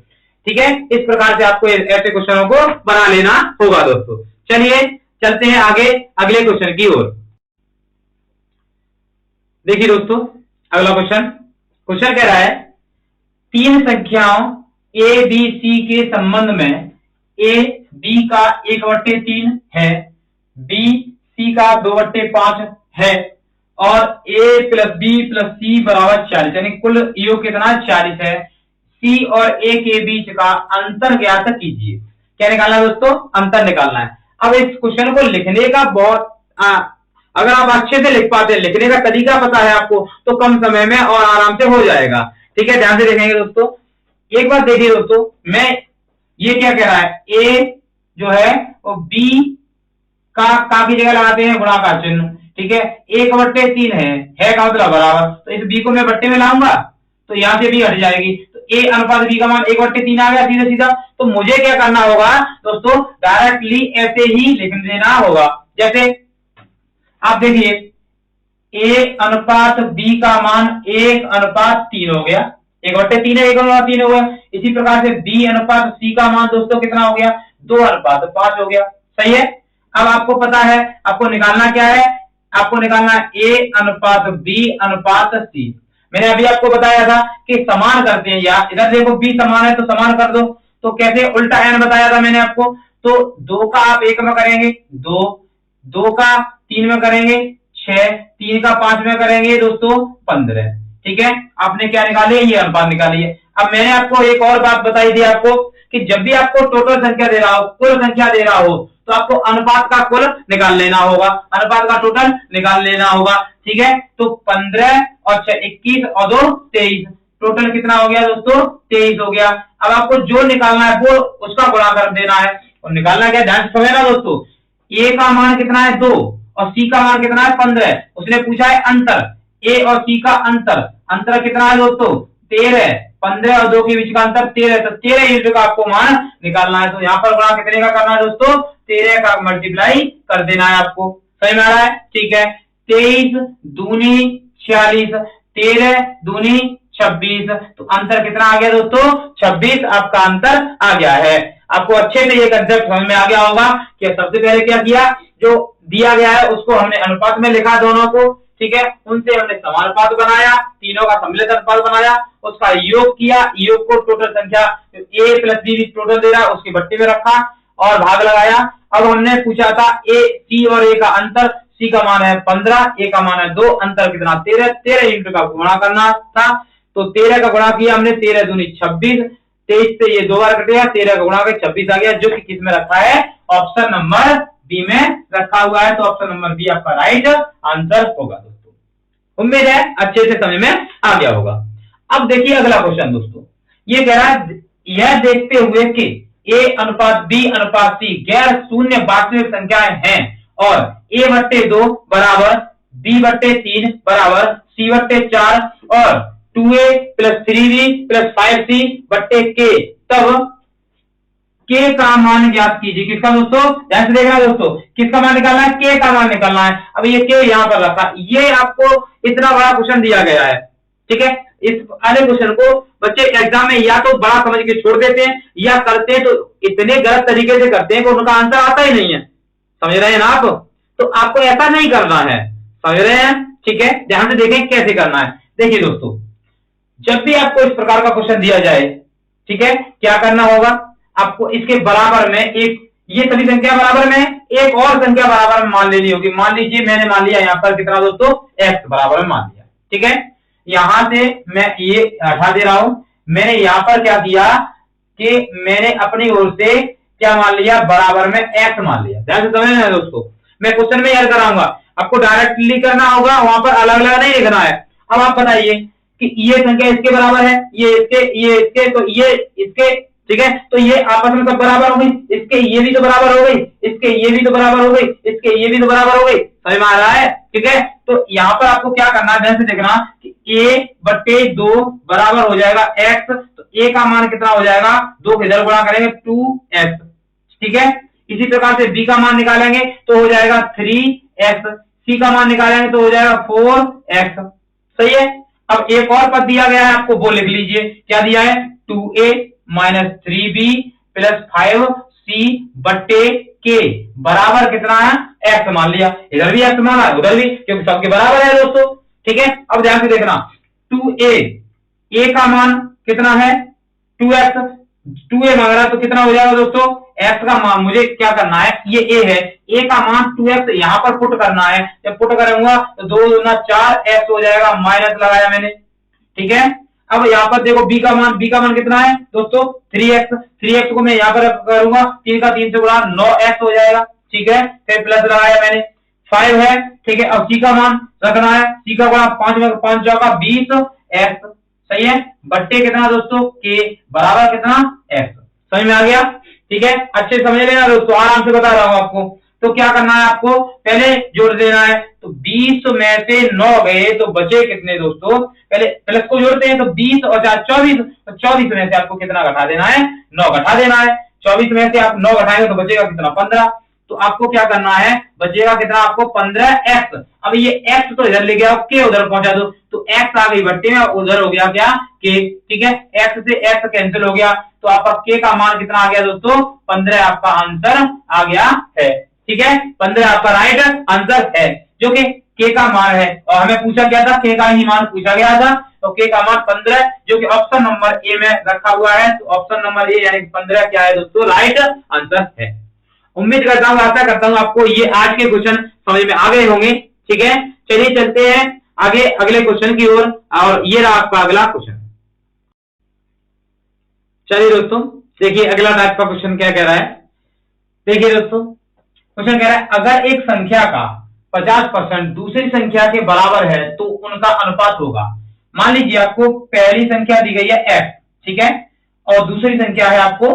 ठीक है, इस प्रकार से आपको ऐसे क्वेश्चनों को बना लेना होगा दोस्तों। चलिए चलते हैं आगे अगले क्वेश्चन की ओर। देखिए दोस्तों अगला क्वेश्चन कह रहा है, 3 संख्याओं ए बी सी के संबंध में ए बी का 1/3 है, बी सी का 2/5 है, और a प्लस बी प्लस सी बराबर 40, यानी कुल योग कितना 40 है। सी और ए के बीच का अंतर ज्ञात कीजिए। क्या निकालना है दोस्तों? अंतर निकालना है। अब इस क्वेश्चन को लिखने का बहुत अगर आप अच्छे से लिख पाते हैं, लिखने का तरीका पता है आपको, तो कम समय में और आराम से हो जाएगा। ठीक है, ध्यान से देखेंगे दोस्तों। एक बार देखिए दोस्तों, मैं ये क्या कह रहा है, ए जो है वो बी का की जगह लगाते हैं गुणाकार चिन्ह। ठीक है, 1/3 है का मतलब बराबर, तो इस बी को मैं बट्टे में लाऊंगा तो यहां से बी हट जाएगी, तो ए अनुपात बी का मान 1/3 आ गया सीधा सीधा। तो मुझे क्या करना होगा दोस्तों, डायरेक्टली ऐसे ही लिख देना होगा। जैसे आप देखिए, ए अनुपात बी का मान 1/3 हो गया, 1/3 है, 1/3 हो गया। इसी प्रकार से बी अनुपात सी का मान दोस्तों कितना हो गया, 2/5 हो गया। सही है। अब आपको पता है आपको निकालना क्या है, आपको निकालना ए अनुपात बी अनुपात सी। मैंने अभी आपको बताया था कि समान करते हैं, या इधर देखो बी समान है तो समान कर दो। तो कैसे, उल्टा एन बताया था मैंने आपको। तो 2 का आप 1 में करेंगे 2, 2 का 3 में करेंगे 6, 3 का 5 में करेंगे दोस्तों 15। ठीक है, आपने क्या निकाली, ये अनुपात निकाली है। अब मैंने आपको एक और बात बताई थी आपको कि जब भी आपको टोटल संख्या दे रहा हो, कुल संख्या दे रहा हो, तो आपको अनुपात का कुल निकाल लेना होगा, अनुपात का टोटल निकाल लेना होगा। ठीक है, तो 15 और 6 21 और 2 23, टोटल कितना हो गया दोस्तों, 23 हो गया। अब आपको जो निकालना है वो उसका गुणा कर देना है, और निकालना क्या, ध्यान से समझना दोस्तों। ए का मान कितना है 2 और सी का मान कितना है 15। उसने पूछा है अंतर, ए और सी का अंतर, अंतर कितना है दोस्तों 13, 15 और 2 के बीच का अंतर 13, तो 13 यूनिट का आपको मान निकालना है। तो यहाँ पर गुणा कितने का करना है दोस्तों, 13 का मल्टीप्लाई कर देना है आपको। सही में आ रहा है? ठीक है, 23 दूनी 46, 13 दूनी 26, तो अंतर कितना आ गया दोस्तों 26, आपका अंतर आ गया है। आपको अच्छे से ये कंसेप्ट समझ में आ गया होगा कि सबसे पहले क्या किया, जो दिया गया है उसको हमने अनुपात में लिखा दोनों को। ठीक है, उनसे हमने समानुपात बनाया, तीनों का सम्मिलित अनुपात बनाया, उसका योग किया, योग को टोटल संख्या ए प्लस बी टोटल दे रहा उसकी बट्टी में रखा और भाग लगाया। अब हमने पूछा था ए सी और ए का अंतर, सी का मान है 15, ए का मान है 2, अंतर कितना 13, 13 यूनिट का गुणा करना था। तो 13 का गुणा किया हमने, 13 दूनी 26, 23 से ये 2 बार कटेगा, 13 का गुणा कर 26 आ गया, जो कि किस में रखा है, ऑप्शन नंबर बी में रखा हुआ है। तो ऑप्शन नंबर बी आपका राइट आंसर होगा दोस्तों। उम्मीद है अच्छे से समझ में आ गया होगा। अब देखिए अगला क्वेश्चन दोस्तों, ये कह रहा है यह देखते हुए कि ए अनुपात बी अनुपात सी गैर शून्य वास्तविक संख्याएं हैं और a/2 बराबर b/3 बराबर c/4 और 2a plus 3b plus 5c बट्टे k, तब k का मान ज्ञात कीजिए। किसका दोस्तों, ध्यान से देखना दोस्तों, किसका मान निकालना है, k का मान निकालना है। अब ये k यहां पर रखा, ये आपको इतना बड़ा क्वेश्चन दिया गया है। ठीक है, इस वाले क्वेश्चन को बच्चे एग्जाम में या तो बड़ा समझ के छोड़ देते हैं, या करते हैं तो इतने गलत तरीके से करते हैं कि उनका आंसर आता ही नहीं है। समझ रहे हैं ना आप? तो आपको ऐसा नहीं करना है, समझ रहे हैं? ठीक है, ध्यान से देखें कैसे करना है। देखिए दोस्तों, जब भी आपको इस प्रकार का क्वेश्चन दिया जाए, ठीक है, क्या करना होगा, आपको इसके बराबर में एक, ये सभी संख्या बराबर में एक और संख्या बराबर में मान लेनी होगी। मान लीजिए मैंने मान लिया यहाँ पर कितना दोस्तों, x बराबर में मान लिया। ठीक है, यहां से मैं ये हटा दे रहा हूं। मैंने यहां पर क्या किया कि मैंने अपनी ओर से क्या मान लिया, बराबर में x मान लिया। ध्यान से समझना दोस्तों, मैं क्वेश्चन में याद कराऊंगा, आपको डायरेक्टली करना होगा, वहां पर अलग अलग नहीं लिखना है। अब आप बताइए कि ये संख्या इसके बराबर है, ये इसके, तो ये इसके, ठीक है, तो ये आपस में सब बराबर हो गई, इसके ये भी तो बराबर हो गई, इसके ये भी तो बराबर हो गई, इसके ये भी तो बराबर हो गई। समझ में आ रहा है? ठीक है, तो यहाँ पर आपको क्या करना है, ध्यान से देखना कि a/2 बराबर हो जाएगा x, तो a का मान कितना हो जाएगा, 2 के इधर गुणा करेंगे 2x। ठीक है, इसी प्रकार से b का मान निकालेंगे तो हो जाएगा 3x, c का मान निकालेंगे तो हो जाएगा 4x। सही है। अब एक और पद दिया गया है आपको, वो लिख लीजिए, क्या दिया है, 2a minus 3b plus 5c बट्टे k बराबर कितना है, x मान लिया, इधर भी x माना उधर भी, क्योंकि सबके बराबर है दोस्तों। ठीक है, अब ध्यान से देखना, 2a का मान कितना है 2x, 2a मांग रहा तो कितना हो जाएगा दोस्तों x का मान मुझे क्या करना है, ये a है, a का मान 2x यहाँ पर पुट करना है। जब पुट करूंगा तो 2 दूना 4x हो जाएगा, माइनस लगाया मैंने, ठीक है। अब यहाँ पर देखो b का मान कितना है दोस्तों, 3x को मैं यहाँ पर करूंगा, 3 का 3 से गुणा 9x हो जाएगा, ठीक है। फिर प्लस लगाया मैंने, 5 है, ठीक है। अब c का मान रखना है, c का गुणा 5 में 5 का 20x, सही है, बट्टे कितना दोस्तों, k बराबर कितना x। समझ में आ गया, ठीक है। अच्छे समझ लेना दोस्तों, आराम से बता रहा हूं आपको। तो क्या करना है आपको, पहले जोड़ देना है। तो 20 में से 9 गए तो बचे कितने दोस्तों, पहले प्लस को जोड़ते हैं, तो 20 और 24, तो 24 में से आपको कितना घटा देना है, 9 घटा देना है। 24 में से आप 9 घटाएंगे तो बचेगा कितना, 15। तो आपको क्या करना है, बचेगा कितना आपको, 15x। अब ये x तो इधर ले गया, के उधर पहुंचा दो, तो x आ गई बट्टे में, उधर हो गया क्या, k, ठीक है। x से x कैंसिल हो गया, तो आपका k का मान कितना आ गया दोस्तों, 15 आपका आंसर आ गया है, ठीक है। 15 आपका राइट आंसर है, जो कि k का मान है। और हमें पूछा गया था, k का ही मान पूछा गया था, तो k का मान 15, जो कि ऑप्शन नंबर ए में रखा हुआ है। तो ऑप्शन नंबर ए यानी 15 क्या है दोस्तों, राइट आंसर है। उम्मीद करता हूँ, आशा करता हूँ आपको ये आज के क्वेश्चन समझ में आ गए होंगे, ठीक है। चलिए चलते हैं आगे अगले क्वेश्चन की ओर, और ये रहा आपका अगला क्वेश्चन। चलिए दोस्तों देखिए अगला टाइप का क्वेश्चन क्या कह रहा है। देखिए दोस्तों क्वेश्चन कह रहा है, अगर एक संख्या का 50% दूसरी संख्या के बराबर है तो उनका अनुपात होगा। मान लीजिए आपको पहली संख्या दी गई है x, ठीक है, और दूसरी संख्या है आपको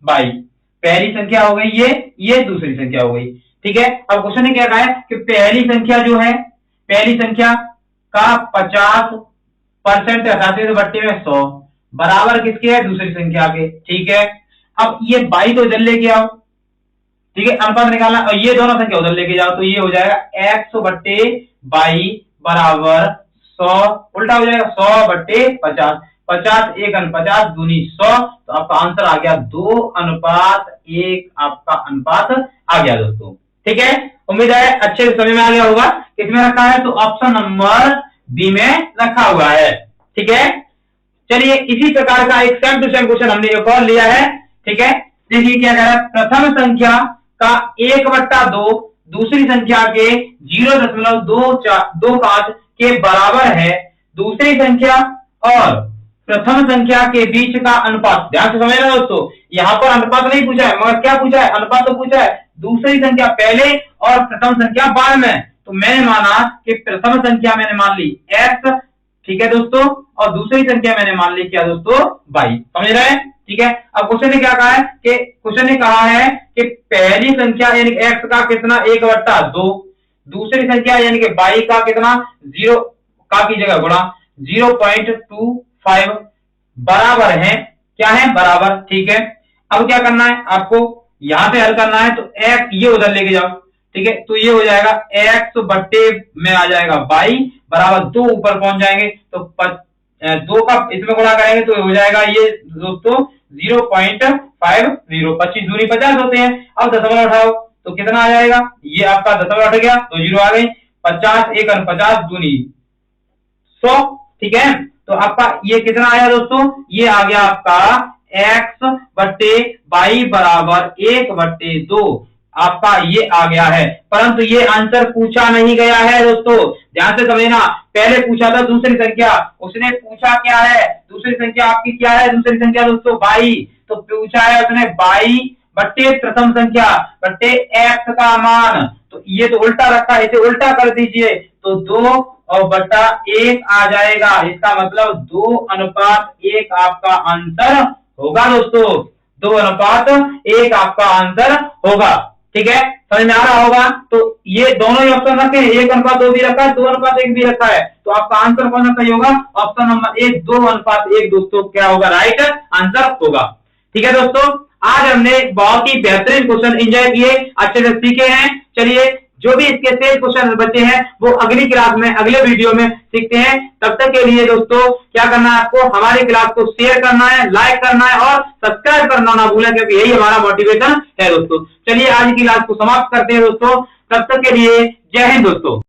y। पहली संख्या हो गई ये दूसरी संख्या हो गई, ठीक है। अब क्वेश्चन ने क्या कहा है कि पहली संख्या जो है, पहली संख्या का 50% हटाते तो बट्टे में 100 बराबर किसके है, दूसरी संख्या के, ठीक है। अब ये 22 तो इधर लेके आओ, ठीक है, अनुपात निकालना, और ये दोनों संख्या उधर लेके जाओ, तो ये हो जाएगा x बट्टे 22 बराबर 100, उल्टा हो जाएगा 100 बट्टे 50, 50 1 50 दूनी 100, तो आपका आंसर आ गया 2:1 आपका अनुपात आ गया दोस्तों, ठीक है। उम्मीद है अच्छे से समझ में आ गया होगा। किसमें रखा है, तो ऑप्शन नंबर बी में रखा हुआ है, ठीक है। चलिए इसी प्रकार का एक सेम टू सेम क्वेश्चन हमने एक और लिया है, ठीक है। देखिए क्या कह रहा है, प्रथम संख्या का 1/2 दूसरी संख्या के 0.25 के बराबर है। दूसरी संख्या और प्रथम संख्या के बीच का अनुपात, ध्यान से समझना दोस्तों, यहां पर अनुपात नहीं पूछा है, मगर क्या पूछा है, अनुपात तो पूछा है। दूसरी संख्या पहले और प्रथम संख्या बाद में, तो मैंने माना कि प्रथम संख्या मैंने मान ली x, ठीक है दोस्तों, और दूसरी संख्या मैंने मान ली क्या दोस्तों, y। समझ रहे हैं, ठीक है। अब क्वेश्चन ने क्या कहा है कि क्वेश्चन ने कहा है कि पहली संख्या यानी कि x का कितना 1/2, दूसरी संख्या यानी कि y का कितना 0 का की जगह गुणा 0.25 बराबर है, क्या है, बराबर, ठीक है। अब क्या करना है आपको, यहां से हल करना है, तो x ये उधर लेके जाओ, ठीक है, तो ये हो जाएगा x बट्टे में आ जाएगा y बराबर 2 ऊपर पहुंच जाएंगे, तो 2 का इसमें गुणा करेंगे तो हो जाएगा ये दोस्तों 0.50, 25 दूनी 50 होते हैं। अब दशमलव उठाओ तो कितना आ जाएगा, ये आपका दशमलव हट गया तो 0 आ गई, 50 1 50 दूनी 100, ठीक है। तो आपका ये कितना आया दोस्तों, ये आ गया आपका x बट्टे 22 बराबर 1/2 आपका ये आ गया है। परंतु ये आंसर पूछा नहीं गया है दोस्तों, ध्यान से समझना। पहले पूछा था दूसरी संख्या, उसने पूछा क्या है, दूसरी संख्या आपकी क्या है, दूसरी संख्या दोस्तों 22, तो पूछा है उसने 22 बट्टे प्रथम संख्या बट्टे x का मान, तो ये तो उल्टा रखा है, इसे उल्टा कर दीजिए तो 2/1 आ जाएगा। इसका मतलब 2:1 आपका आंसर होगा दोस्तों, 2:1 आपका आंसर होगा, ठीक है। समझ में आ रहा होगा। तो ये दोनों ही ऑप्शन रखे हैं, 1:2 भी रखा है, 2:1 भी रखा है, तो आपका आंसर कौन सा सही होगा, ऑप्शन नंबर ए 2:1 दोस्तों क्या होगा, राइट आंसर होगा, ठीक है दोस्तों। आज हमने बहुत ही बेहतरीन क्वेश्चन एंजॉय किए, अच्छे से सीखे हैं। चलिए जो भी इसके शेष क्वेश्चन बचे हैं वो अगली क्लास में, अगले वीडियो में सीखते हैं। तब तक के लिए दोस्तों क्या करना है आपको, हमारी क्लास को शेयर करना है, लाइक करना है और सब्सक्राइब करना ना भूलें, क्योंकि यही हमारा मोटिवेशन है दोस्तों। चलिए आज की क्लास को समाप्त करते हैं दोस्तों, तब तक के लिए जय हिंद दोस्तों।